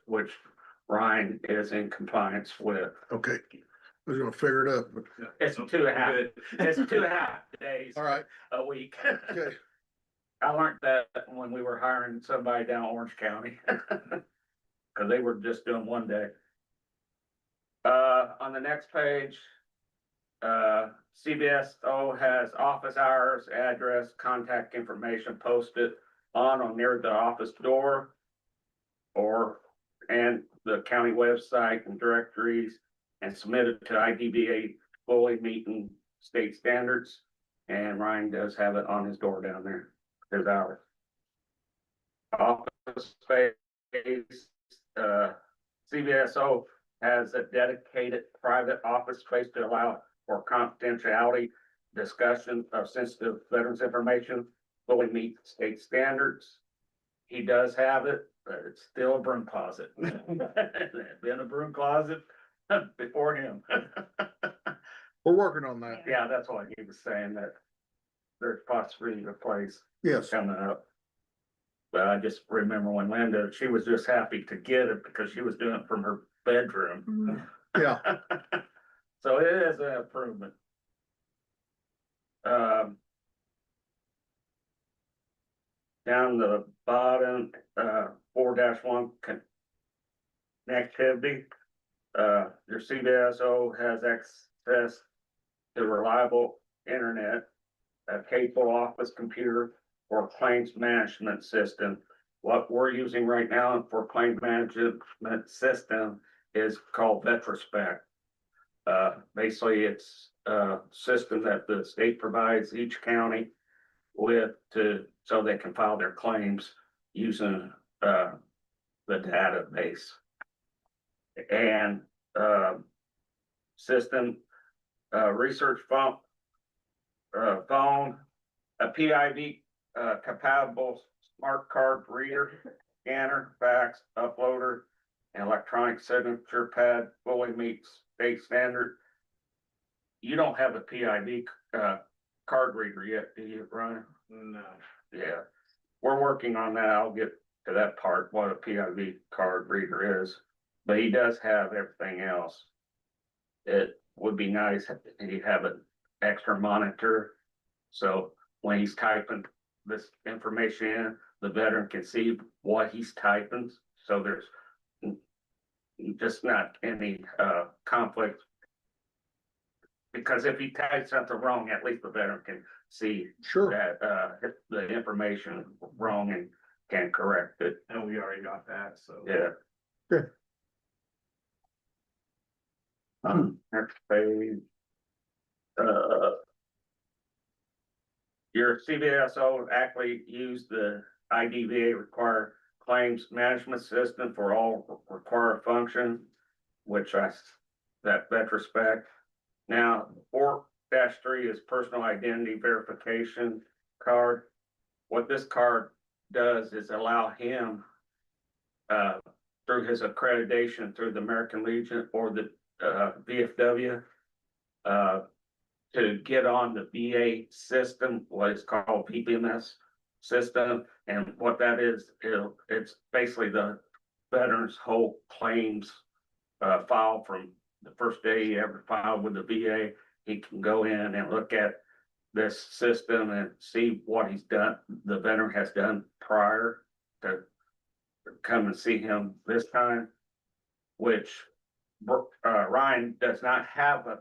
which Ryan is in compliance with. Okay, I was gonna figure it out, but, It's 2.5, it's 2.5 days all right, a week. okay. I learned that when we were hiring somebody down Orange County. Cause they were just doing one day. On the next page, CBSO has office hours, address, contact information posted on or near the office door. And the county website and directories, and submitted to IDBA, fully meeting state standards. And Ryan does have it on his door down there, his hours. Office space, CVSO has a dedicated private office space to allow for confidentiality, discussion of sensitive veterans information, fully meet state standards. He does have it, but it's still a broom closet. Been a broom closet before him. We're working on that. Yeah, that's what he was saying, that there's possibly a place Yes, coming up. But I just remember when Linda, she was just happy to get it because she was doing it from her bedroom. yeah, So it is an improvement. Down the bottom, 4-1 connectivity. Your CVSO has access to reliable internet, a capable office computer, or claims management system. What we're using right now for claims management system is called Vetrospect. Basically, it's a system that the state provides each county with so they can file their claims using the database. And system research phone, a PIV compatible smart card reader, scanner, fax, uploader, and electronic signature pad fully meets state standard. You don't have a PIV card reader yet, do you, Ryan? No. Yeah, we're working on that. I'll get to that part, what a PIV card reader is, but he does have everything else. It would be nice if he have an extra monitor, so when he's typing this information in, the veteran can see what he's typing, so there's just not any conflict. Because if he types something wrong, at least the veteran can see sure. that the information wrong and can correct it. And we already got that, so. Yeah. Good. Next page. Your CVSO actually use the IDVA required claims management system for all required function, which that Vetrospect. Now, 4-3 is personal identity verification card. What this card does is allow him, through his accreditation through the American Legion or the VFW, to get on the VA system, what is called PPMS system. And what that is, it's basically the veteran's whole claims file from the first day he ever filed with the VA. He can go in and look at this system and see what he's done, the veteran has done prior to come and see him this time, which Ryan does not have a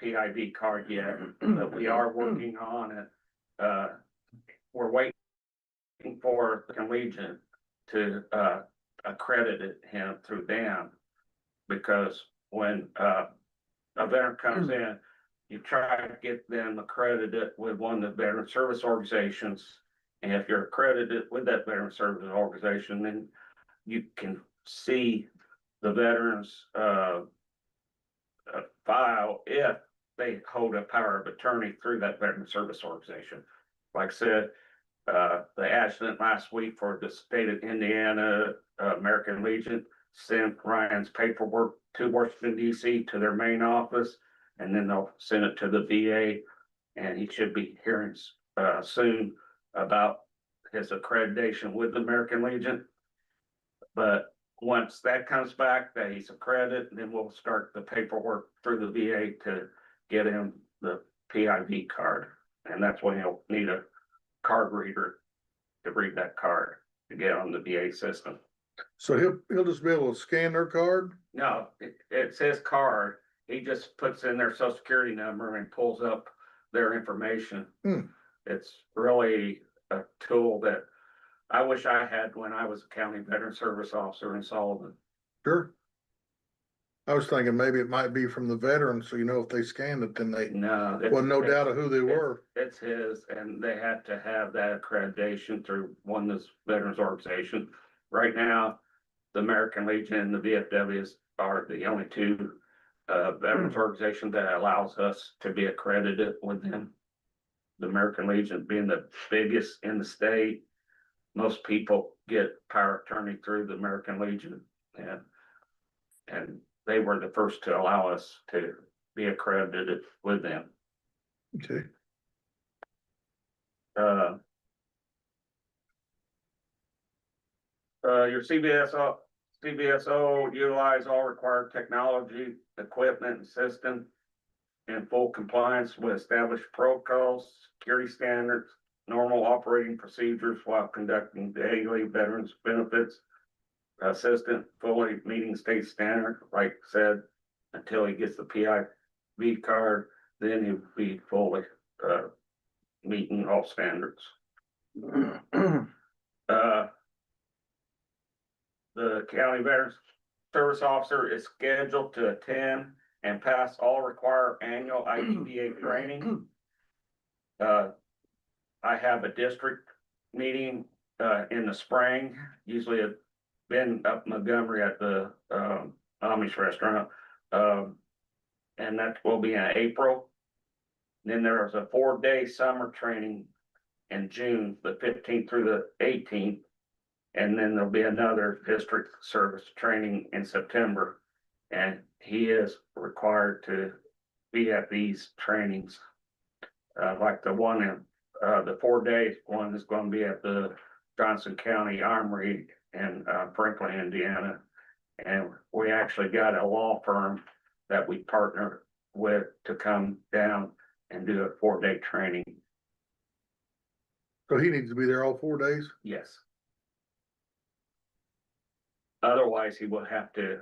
PIV card yet, but we are working on it. We're waiting for the Legion to accredit him through them, because when a veteran comes in, you try to get them accredited with one of the veteran service organizations. And if you're accredited with that veteran service organization, then you can see the veterans file if they hold a power of attorney through that veteran service organization. Like I said, the adjutant last week for the state of Indiana, American Legion, sent Ryan's paperwork to Washington, D.C. to their main office, and then they'll send it to the VA, and he should be hearing soon about his accreditation with the American Legion. But once that comes back, that he's accredited, then we'll start the paperwork through the VA to get him the PIV card. And that's when he'll need a card reader to read that card to get on the VA system. So he'll just be able to scan their card? No, it's his card. He just puts in their social security number and pulls up their information. Hmm. It's really a tool that I wish I had when I was a county veteran service officer in Sullivan. Sure. I was thinking maybe it might be from the veterans, so you know, if they scanned it, then they, No. well, no doubt of who they were. It's his, and they had to have that accreditation through one of this veterans organization. Right now, the American Legion and the VFWs are the only two veterans organizations that allows us to be accredited with them. The American Legion being the biggest in the state. Most people get power of attorney through the American Legion, and they were the first to allow us to be accredited with them. Okay. Your CVSO utilize all required technology, equipment, and system in full compliance with established protocols, security standards, normal operating procedures while conducting daily veterans benefits. Assistant fully meeting state standard, like I said, until he gets the PIV card, then he'll be fully meeting all standards. The county veterans service officer is scheduled to attend and pass all required annual IDVA training. I have a district meeting in the spring, usually it's been up in Montgomery at the Amish restaurant. And that will be in April. Then there's a 4-day summer training in June, the 15th through the 18th. And then there'll be another district service training in September. And he is required to be at these trainings. Like the one in the 4-day one is going to be at the Johnson County Armory in Franklin, Indiana. And we actually got a law firm that we partner with to come down and do a 4-day training. So he needs to be there all 4 days? Yes. Otherwise, he will have to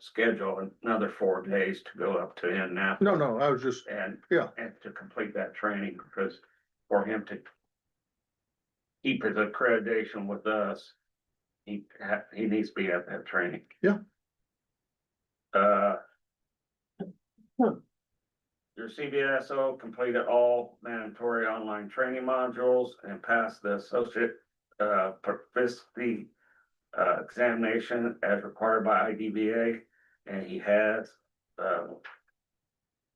schedule another 4 days to go up to Indianapolis. No, I was just, And yeah. and to complete that training, because for him to keep his accreditation with us, he needs to be at that training. Yeah. Your CVSO completed all mandatory online training modules and passed the associate proficiency examination as required by IDVA, and he has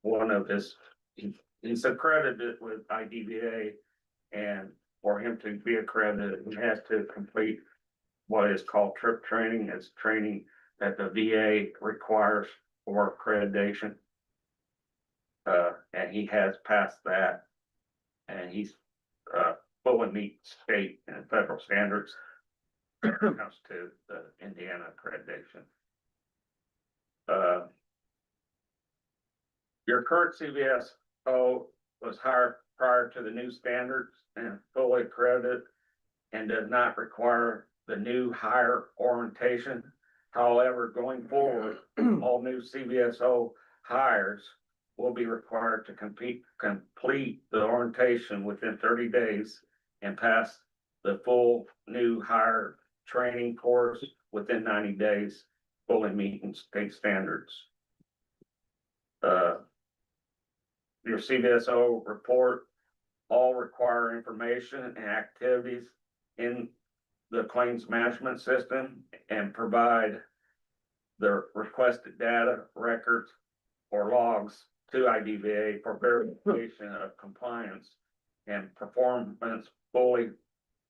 one of his, he's accredited with IDVA, and for him to be accredited, he has to complete what is called TRIP training. It's training that the VA requires for accreditation. And he has passed that, and he's fully meet state and federal standards when it comes to the Indiana accreditation. Your current CVSO was hired prior to the new standards and fully accredited and does not require the new hire orientation. However, going forward, all new CVSO hires will be required to complete the orientation within 30 days and pass the full new hire training course within 90 days, fully meeting state standards. Your CVSO report all require information and activities in the claims management system and provide the requested data, records, or logs to IDVA for verification of compliance and performance fully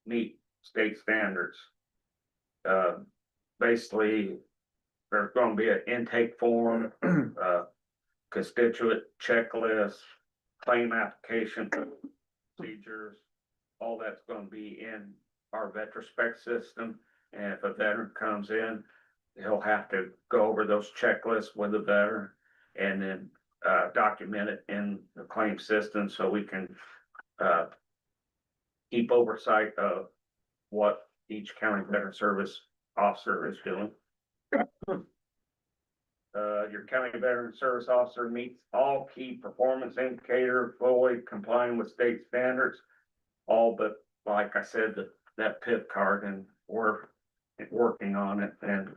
meet state standards. Basically, there's going to be an intake form, constituent checklist, claim application procedures. All that's going to be in our VetraSpec system. And if a veteran comes in he'll have to go over those checklists with the veteran and then, document it in the claim system so we can, keep oversight of what each county veteran service officer is doing. Your county veteran service officer meets all key performance indicator, fully complying with state standards. All but, like I said, that PIP card, and we're working on it, and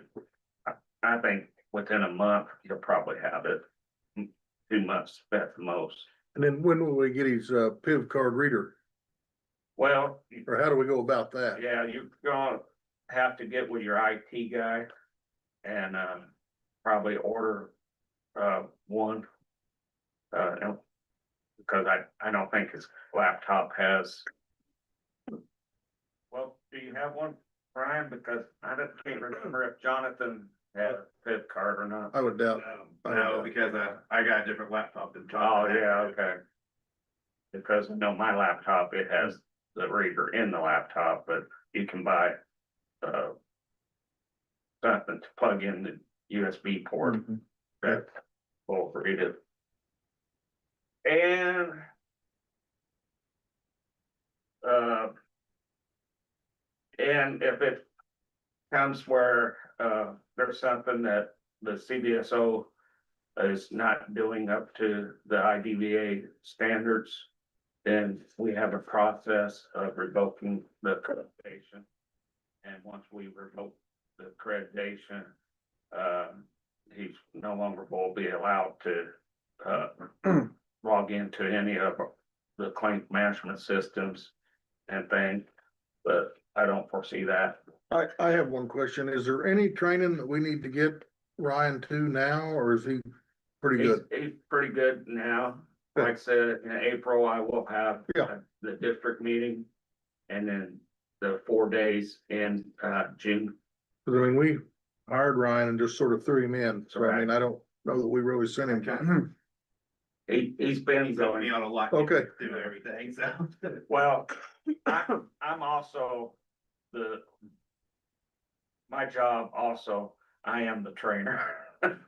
I think within a month, you'll probably have it. 2 months at the most. And then when will we get his, PIV card reader? Well, Or how do we go about that? yeah, you're gonna have to get with your IT guy and, probably order, one. And- because I don't think his laptop has. Well, do you have one, Brian? Because can't remember if Jonathan had a PIP card or not. I would doubt. No, because I got a different laptop than John. Oh, yeah, okay. Because I know my laptop, it has the reader in the laptop, but you can buy, something to plug in the USB port Mhm. that will read it. And, and if it comes where, there's something that the CDSO is not doing up to the IDVA standards, then we have a process of revoking the accreditation. And once we revoke the accreditation, he's no longer will be allowed to, log into any of the claim management systems and things, but I don't foresee that. I have one question. Is there any training that we need to get Ryan to now, or is he pretty good? He's pretty good now. Like I said, in April, I will have Yeah. the district meeting. And then the 4 days in, June. Cause I mean, we hired Ryan and just sort of threw him in, so I mean, I don't know that we really sent him to. He's been He's got me going, on a lock. Okay. Do everything, so. well, I'm also my job also, I am the trainer.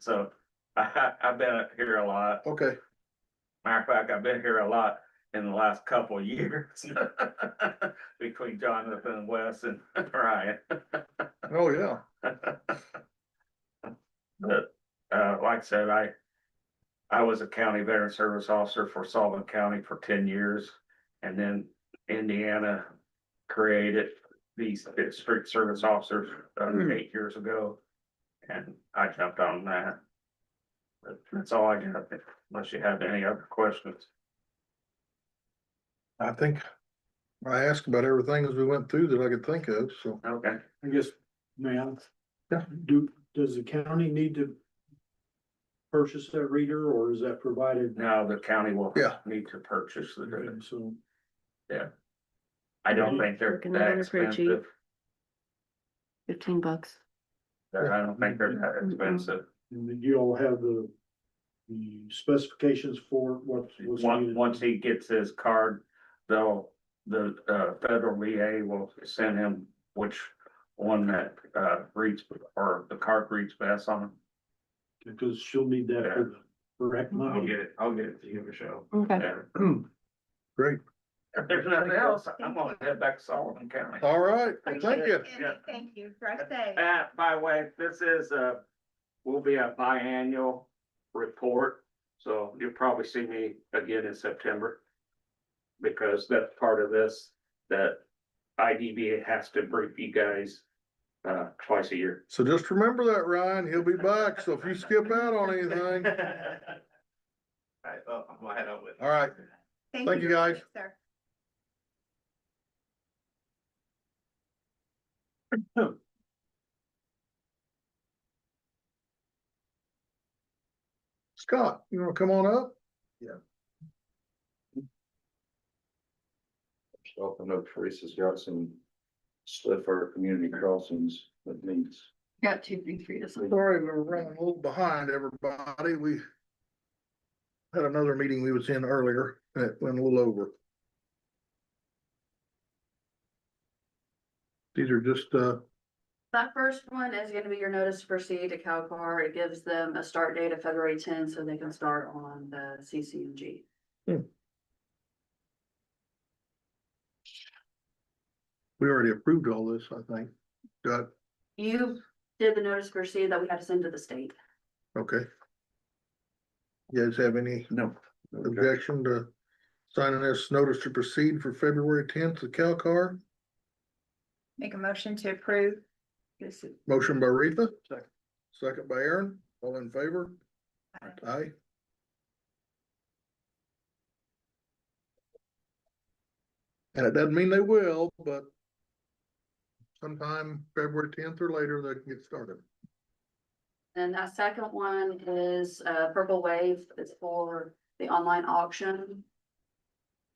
So I've been here a lot. Okay, Matter of fact, I've been here a lot in the last couple of years. Between Jonathan and Wes and Ryan. oh, yeah. But, like I said, I was a county veteran service officer for Sullivan County for 10 years. And then Indiana created these district service officers, 8 years ago. And I jumped on that. But that's all I got, unless you have any other questions. I think I asked about everything as we went through that I could think of, so. Okay. I guess, man. Yeah. Does the county need to purchase that reader, or is that provided? Now the county will Yeah. need to purchase the, Okay, so, I don't think they're Looking that at it pretty cheap. expensive. $15. I don't think they're that expensive. and then you all have the specifications for what's needed? Once he gets his card, the federal VA will send him which one that, reads, or the card reads best on him. Because she'll need that for the correct I'll money. get it to you, Michelle. Okay. Yeah. Great. If there's nothing else, I'm gonna head back to Sullivan County. All right, well, thank you. Yeah. Thank you, drive safe. By the way, this is will be a biannual report, so you'll probably see me again in September. Because that's part of this, that IDBA has to brief you guys, twice a year. So just remember that, Ryan, he'll be back, so if you skip out on anything, Alright, well, I'm gonna head out with. all right. Thank you, guys. Sir. Scott, you wanna come on up? So I know Teresa's got some stuff for our community crossings that needs. Got 2, 3, 3 to sign. Sorry, we're running a little behind, everybody. We had another meeting we was in earlier, and it went a little over. These are just, That first one is gonna be your notice to proceed to CalCar. It gives them a start date of February 10th, so they can start on the CCNG. We already approved all this, I think. Got, You did the notice to proceed that we had to send to the state. okay. You guys have any No. objection to signing this notice to proceed for February 10th to CalCar? Make a motion to approve. Yes, it- Motion by Retha, Second. second by Aaron, all in favor? Aye. Aye. And it doesn't mean they will, but sometime February 10th or later, they can get started. And that second one is Purple Wave. It's for the online auction.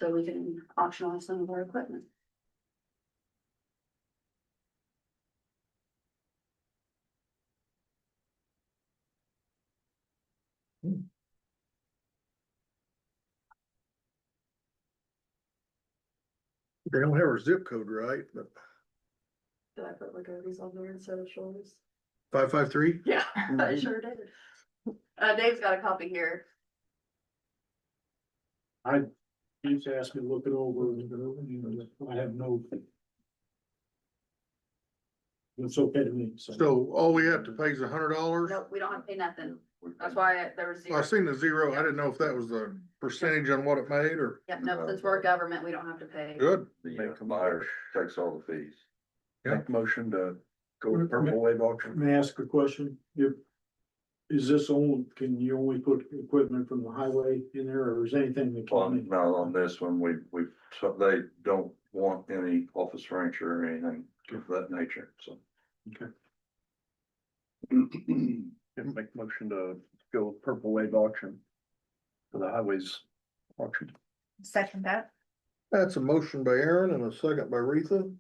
So we can auction off some of our equipment. They don't have our zip code right, but Did I put Lagodes on there instead of Shoulders? 553? Yeah, I sure did. Dave's got a copy here. He's asked me to look it over, and I have no. It's okay to me, so. So all we have to pay is $100? Nope, we don't have to pay nothing. That's why there was Well, I zero. seen the zero. I didn't know if that was the percentage on what it made or Yeah, no, since we're a government, we don't have to pay. good. The buyer takes all the fees. Yeah. Make motion to go to Purple Wave auction. May I ask a question? Is this only, can you only put equipment from the highway in there, or is anything the On, county? not on this one, so they don't want any office furniture or anything of that nature, so. Okay. Make motion to go Purple Wave auction. For the highways auction. Second that. That's a motion by Aaron and a second by Retha.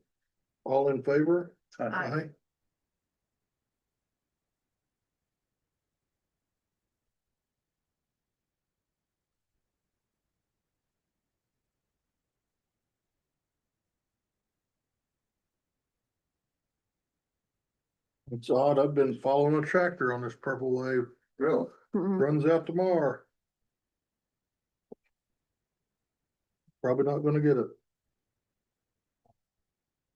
All in favor? Aye. It's odd. I've been following a tractor on this Purple Wave. Really? Runs out tomorrow. Probably not gonna get it.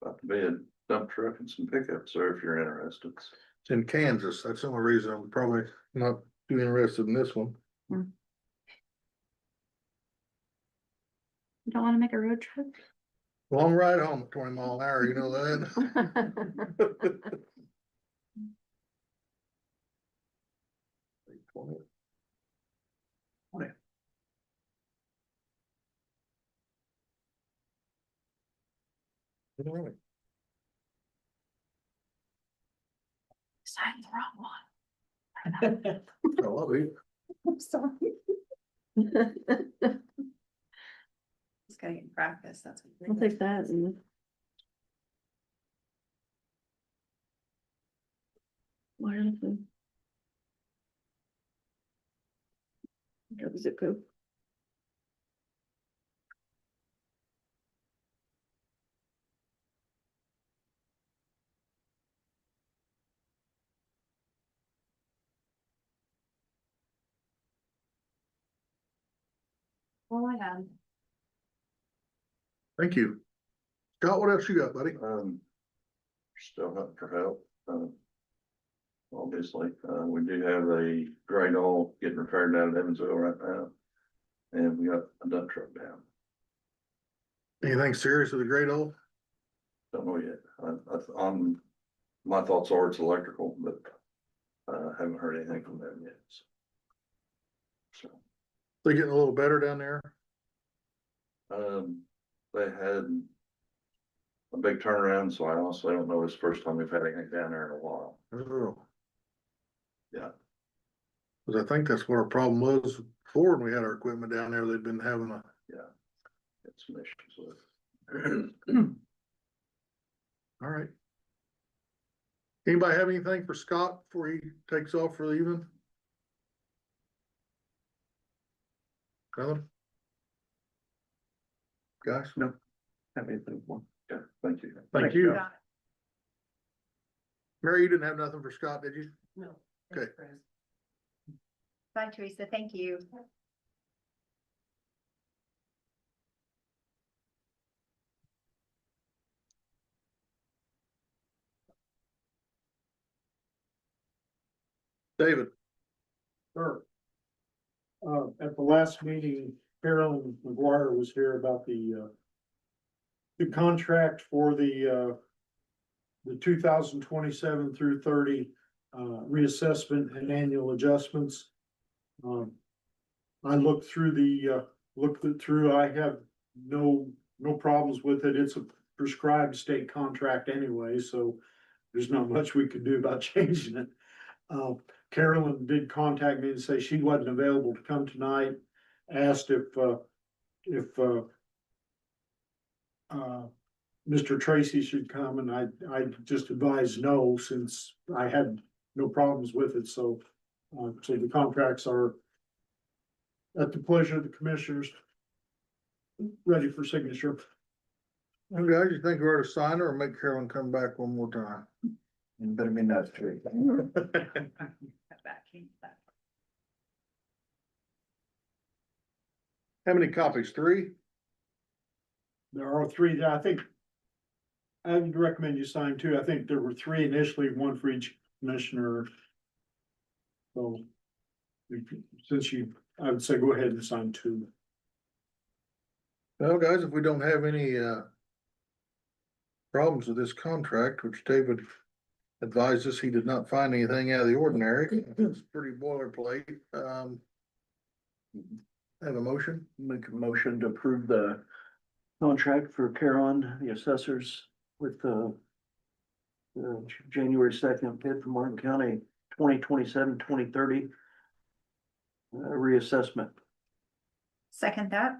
About to be a dump truck and some pickups, sir, if you're interested. It's in Kansas. That's the only reason I'm probably not too interested in this one. You don't wanna make a road trip? Long ride home at 20 miles an hour, you know that? All right. Signed the wrong one. I love it. I'm sorry. Just gotta get in practice, that's what. I'll take that and. Why is it? Got the zip code. All I have. Thank you. Scott, what else you got, buddy? Still hunting for help, obviously, we do have a grain all getting repaired down at Evansville right now. And we got a dump truck down, Anything serious with the great old? don't know yet, my thoughts are it's electrical, but, haven't heard anything from them yet. So, They getting a little better down there? they had a big turnaround, so I honestly don't know, it's the first time we've had anything down there in a while. Oh. Yeah. Cause I think that's what our problem was before when we had our equipment down there. They'd been having a, It's some issues with. all right. Anybody have anything for Scott before he takes off for the evening? Nothing? Guys? No. Have anything more? Yeah, thank you. Thank you. Got Mary, you didn't have nothing for Scott, did you? No. Okay. Bye, Teresa. Thank you. David? Sure. At the last meeting, Carolyn McGuire was here about the contract for the 2027 through 30, reassessment and annual adjustments. I looked it through, I have no problems with it. It's a prescribed state contract anyway, so there's not much we could do about changing it. Carolyn did contact me and say she wasn't available to come tonight, asked if Mr. Tracy should come, and I just advised no, since I had no problems with it, so the contracts are at the pleasure of the commissioners, ready for signature. Okay, guys, you think we ought to sign her or make Carolyn come back one more time? You better be nice to her. How many copies? 3? There are 3 that I think I would recommend you sign 2. I think there were 3 initially, 1 for each commissioner. So since I would say go ahead and sign 2. Well, guys, if we don't have any problems with this contract, which David advised us he did not find anything out of the ordinary, it's pretty boilerplate. Have a motion? Make a motion to approve the contract for Carolyn, the assessors, with the January 2nd bid for Martin County 2027-2030 reassessment. Second that.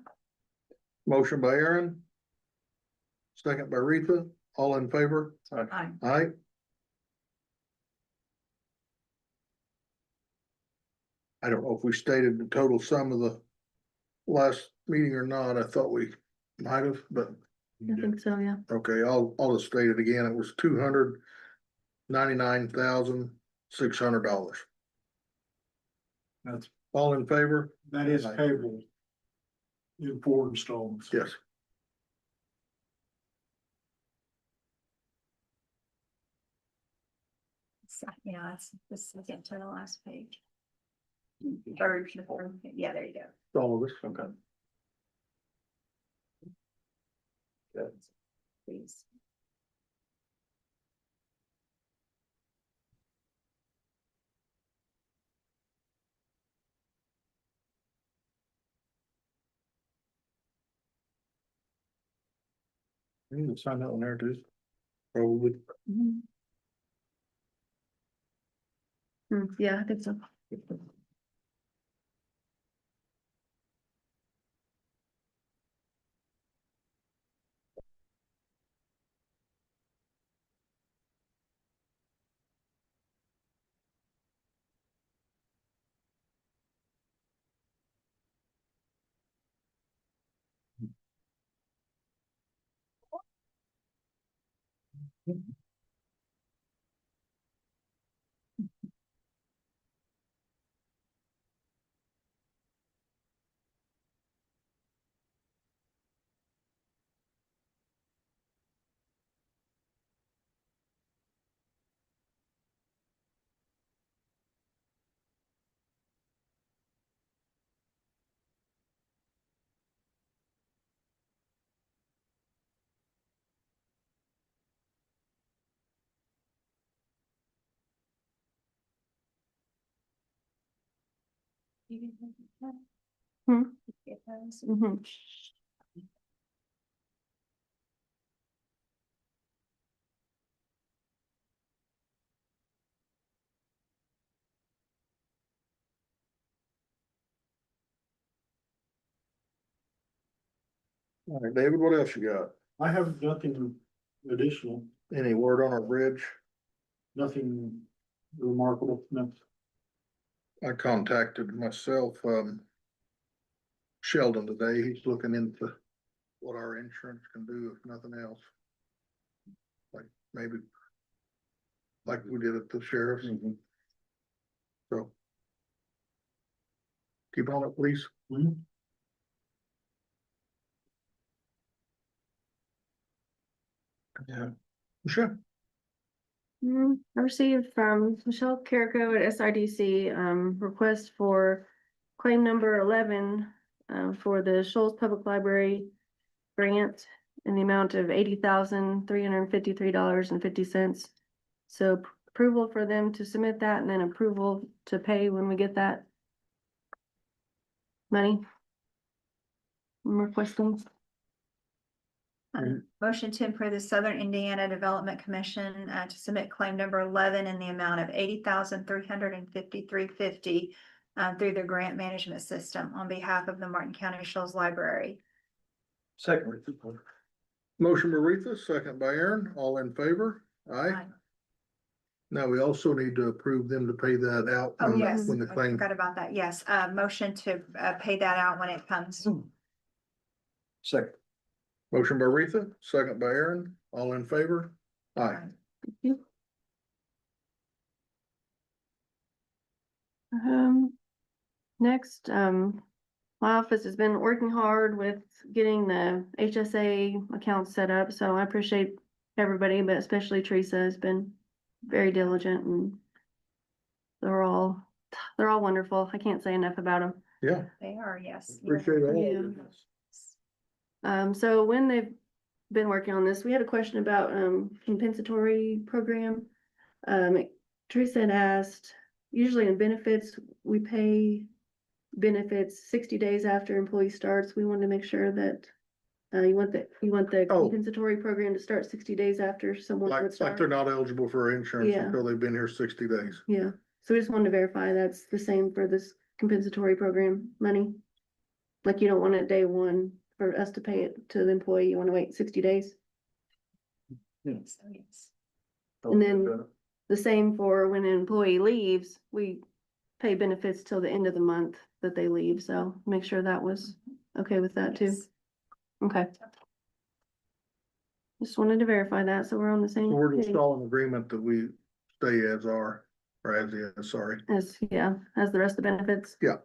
Motion by Aaron. Second by Retha, all in favor? Aye. Aye. I don't know if we stated the total sum of the last meeting or not. I thought we might have, but I think so, yeah. okay, I'll just state it again. It was $299,600. That's, All in favor? that is payable in 4 installments. Yes. Yeah, it's the second to the last page. Third, the 4th. Yeah, there you go. All of us. Okay. Please. We need to sign that one there too. Probably. Yeah, I think so. Hmm. Mhm. All right, David, what else you got? I have nothing additional, Any word on our bridge? nothing remarkable, no. I contacted myself, Sheldon today. He's looking into what our insurance can do if nothing else. Like maybe like we did at the sheriff's, so. Keep on it, please. Yeah. Sure. I received from Michelle Carrico at SIDC, request for claim number 11, for the Shoals Public Library grant in the amount of $80,353.50. So approval for them to submit that and then approval to pay when we get that money. I'm requesting. Motion to approve the Southern Indiana Development Commission to submit claim number 11 in the amount of $80,353.50 through their grant management system on behalf of the Martin County Shoals Library. Second. Motion by Retha, second by Aaron, all in favor? Aye. Aye. Now, we also need to approve them to pay that out. Oh, when the- yes, When the I claim, forgot about that. Yes, motion to pay that out when it comes. Second. motion by Retha, second by Aaron, all in favor? Aye. Next, my office has been working hard with getting the HSA account set up, so I appreciate everybody, but especially Teresa has been very diligent and they're all wonderful. I can't say enough about them. Yeah, They are, yes. appreciate all. Yeah. of it. So when they've been working on this, we had a question about, compensatory program. Teresa had asked, usually in benefits, we pay benefits 60 days after employee starts. We wanted to make sure that, you want the Oh. compensatory program to start 60 days after someone would Like start. they're not eligible for insurance Yeah. until they've been here 60 days. Yeah, so we just wanted to verify that's the same for this compensatory program money. Like you don't want it day one for us to pay it to the employee, you wanna wait 60 days. So, yes. And then the same for when an employee leaves, we pay benefits till the end of the month that they leave, so make sure that was okay with that too. Yes. Okay. Just wanted to verify that, so we're on the same. So we're just page all in agreement that we stay as are, or as is, sorry. as, yeah, as the rest of the benefits. Yeah.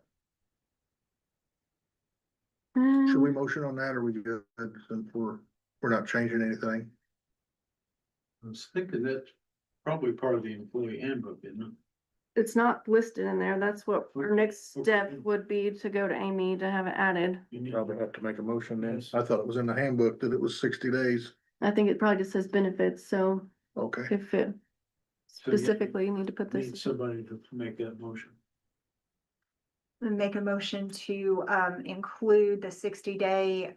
Should we Um, motion on that or we good since we're not changing anything? I was thinking that's probably part of the employee handbook, isn't it? It's not listed in there, that's what our next step Okay. would be, to go to Amy to have it added. You need- Probably have to make a motion then. I thought it was in the handbook that it was 60 days. I think it probably just says benefits, so Okay, if it So you specifically, you need to put Need this. somebody to make that motion. Make a motion to include the 60-day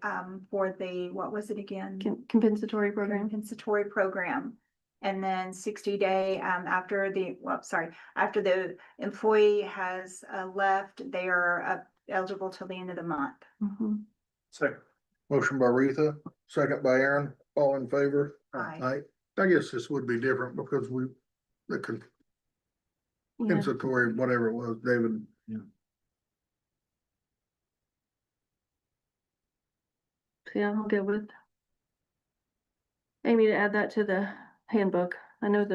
for the, what was it again? Compensatory program. Compensatory program. And then 60-day after after the employee has left, they are eligible till the end of the month. Mhm. Second. motion by Retha, second by Aaron, all in favor? Aye. I guess this would be different because the Yeah, compensatory, whatever it was, David. so yeah, I'll get with Amy to add that to the handbook. I know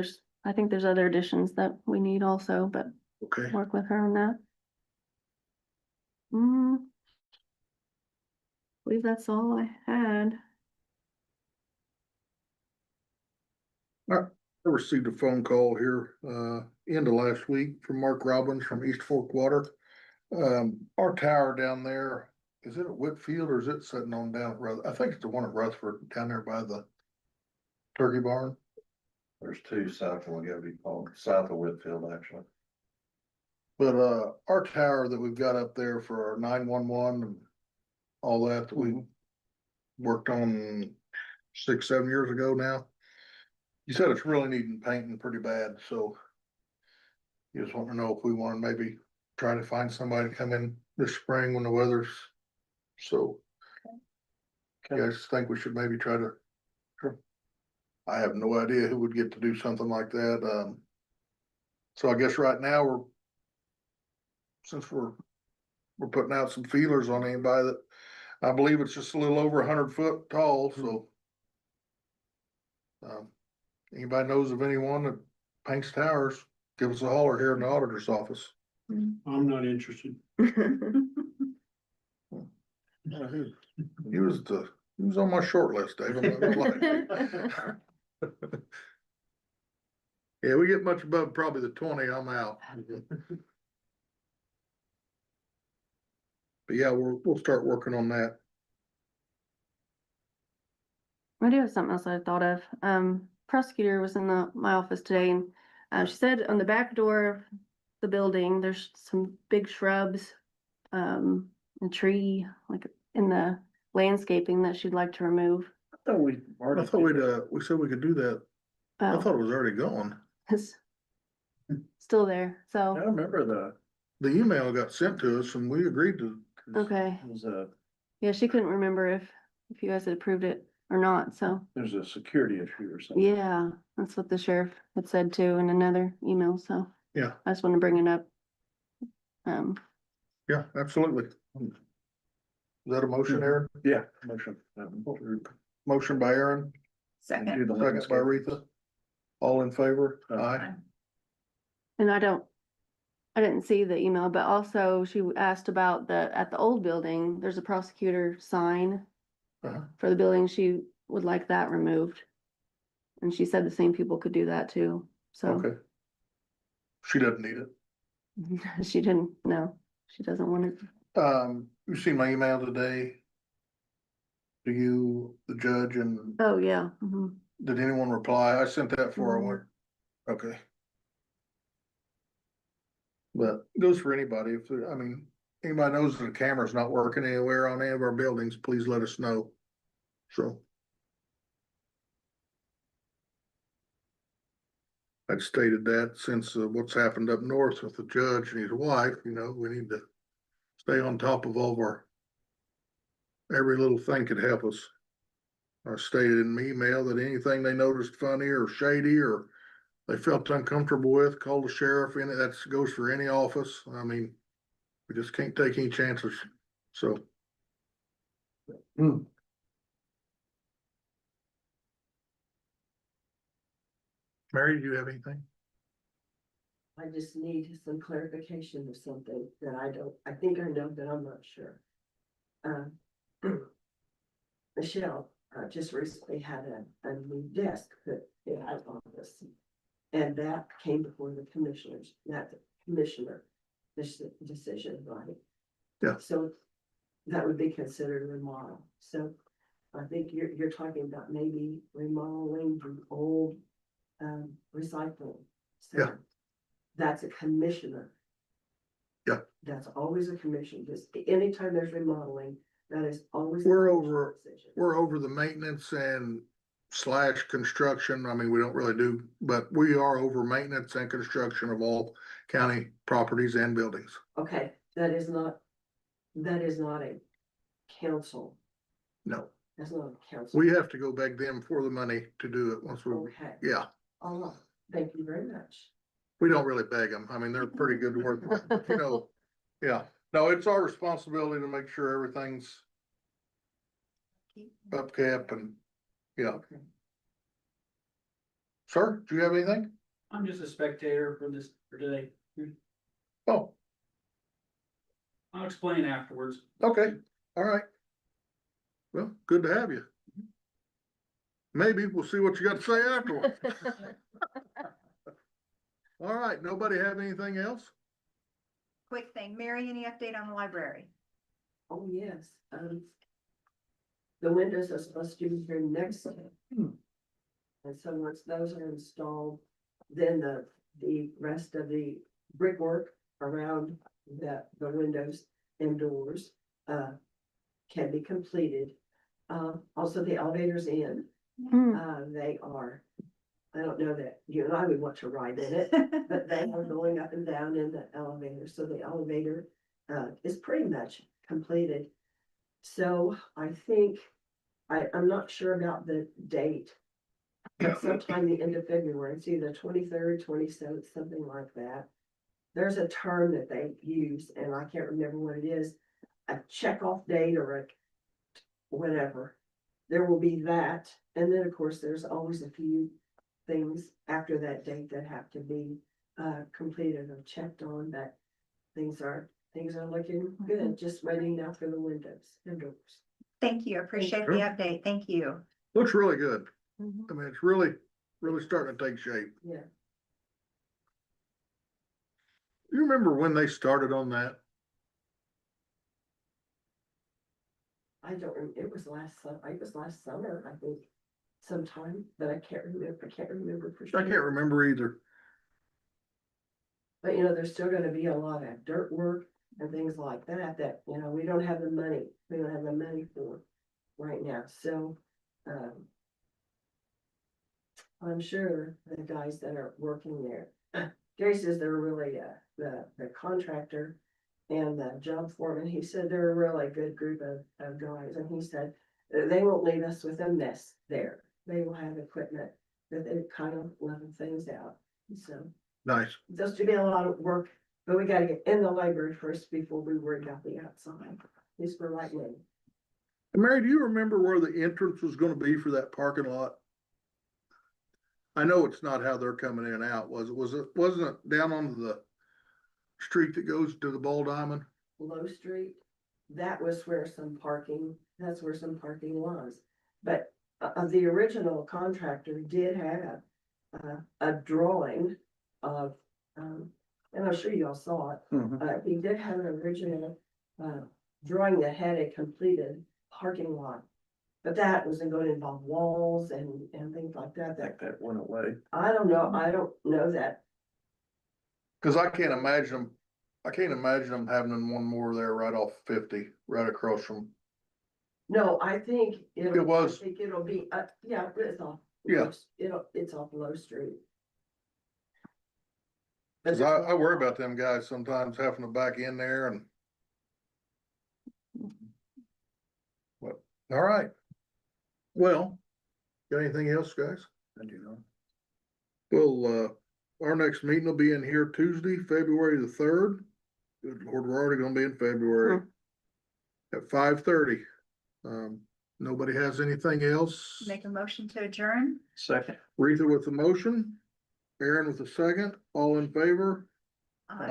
I think there's other additions that we need also, but Okay, work with her on that. Believe that's all I had. I received a phone call here, end of last week from Mark Robbins from East Fork Water. Our tower down there, is it at Whitfield or is it sitting on down at I think it's the one at Rutherford down there by the turkey barn. There's two south of Montgomery, south of Whitfield, actually. But, our tower that we've got up there for our 911 and all that we worked on 6-7 years ago now. You said it's really needing painting pretty bad, so. You just want to know if we want to maybe try to find somebody to come in this spring when the weather's so. You guys think we should maybe try to? I have no idea who would get to do something like that, so I guess right now since we're putting out some feelers on anybody that, I believe it's just a little over 100 foot tall, so. Anybody knows of anyone that paints towers, give us a holler here in the auditor's office. I'm not interested. He was on my short list, Dave. I'm not gonna lie. Yeah, we get much above probably the 20, I'm out. But yeah, we'll start working on that. I do have something else I thought of. Prosecutor was in my office today and she said on the back door of the building, there's some big shrubs, a tree, like in the landscaping that she'd like to remove. I thought we I already. thought we said we could do that. I Oh, thought it was already gone. it's still there, I so, remember The email got sent to us and we agreed to, okay. there's Yeah, she couldn't remember if you guys had approved it or not, so, there's a security issue or something. yeah, that's what the sheriff had said too in another email, so. Yeah. I just want to bring it up. yeah, absolutely. Is that a motion, Aaron? Yeah, motion. Motion by Aaron, Second. second by Retha. All in favor? Aye. Aye. And I didn't see the email, but also she asked about at the old building, there's a prosecutor sign Uh-huh. for the building. She would like that removed. And she said the same people could do that too, so. Okay. She doesn't need it. She didn't, no, she doesn't want it. You see my email today? Do you, the judge, and Oh, yeah. Mhm. did anyone reply? I sent that for I went. Okay. But it goes for anybody. If there, I mean, anybody knows that the camera's not working anywhere on any of our buildings, please let us know. So. I'd stated that since what's happened up north with the judge and his wife, we need to stay on top of all of our. Every little thing could help us. I stated in my email that anything they noticed funny or shady or they felt uncomfortable with, call the sheriff in it. That goes for any office. I mean, we just can't take any chances. So. Mary, do you have anything? I just need some clarification of something that I think I know, but I'm not sure. Michelle, just recently had a new desk put in our office. And that came before the commissioners, not the commissioner, this decision, right? Yeah. So that would be considered a remodel. So I think you're talking about maybe remodeling the old recycling. Yeah. center. That's a commissioner. Yeah. That's always a commission, just anytime there's remodeling, that is always. a We're commissioner over- decision. We're over the maintenance and / construction. I mean, we don't really do, but we are over maintenance and construction of all county properties and buildings. Okay, that is not a council, No, that's not a council. we have to go beg them for the money to do it once we, Okay, yeah. oh, thank you very much. We don't really beg them. I mean, they're pretty good to work with, yeah. No, it's our responsibility to make sure everything's upkept and, yeah. Okay. Sir, do you have anything? I'm just a spectator for today. Oh, I'll explain afterwards. okay, all right. Well, good to have you. Maybe we'll see what you got to say afterwards. All right, nobody have anything else? Quick thing, Mary, any update on the library? Oh, yes, the windows are supposed to be here next. And so once those are installed, then the rest of the brickwork around the windows and doors, can be completed. Also the elevators in, they are, I don't know that you and I would want to ride in it, but they are going up and down in the elevator, so the elevator, is pretty much completed. So I think, I'm not sure about the date, but sometime the end of February, it's either 23rd, 27th, something like that. There's a term that they use, and I can't remember what it is, a checkoff date or a whatever. There will be that, and then of course, there's always a few things after that date that have to be completed or checked on, but things are looking good, just waiting now for the windows and doors. Thank you, appreciate the update, thank you. Looks really good. Mhm. I mean, it's really, really starting to take shape. Yeah, You remember when they started on that? I don't, it was last summer, I think, sometime, but I can't remember for sure. I can't remember either. But there's still gonna be a lot of dirt work and things like that, we don't have the money, for right now, so, I'm sure the guys that are working there, Gary says they're really, the contractor and the job foreman, he said they're a really good group of guys, and he said they won't leave us with a mess there. They will have equipment that they kind of level things out, so. Nice. There's to be a lot of work, but we gotta get in the library first before we worry about the outside, at least for right now. Mary, do you remember where the entrance was gonna be for that parking lot? I know it's not how they're coming in and out, wasn't it down on the street that goes to the Ball Diamond? Low Street, that's where some parking was. But the original contractor did have a drawing of, and I'm sure y'all saw it. Mhm. He did have an original drawing that had a completed parking lot. But that wasn't going to involve walls and things like I that. think that went away. I don't know that. Cause I can't imagine them having one more there right off 50, right across from, No, I think It was. I think it'll be, yeah, it's off. Yeah. It's off Low Street. cause I worry about them guys sometimes having to back in there and. But, all right. Well, got anything else, guys? I do not. Well, our next meeting will be in here Tuesday, February the 3rd. Good Lord, we're already gonna be in February. At 5:30. Nobody has anything else? Make a motion to adjourn? Second. Retha with the motion, Aaron with the second, all in favor? Aye.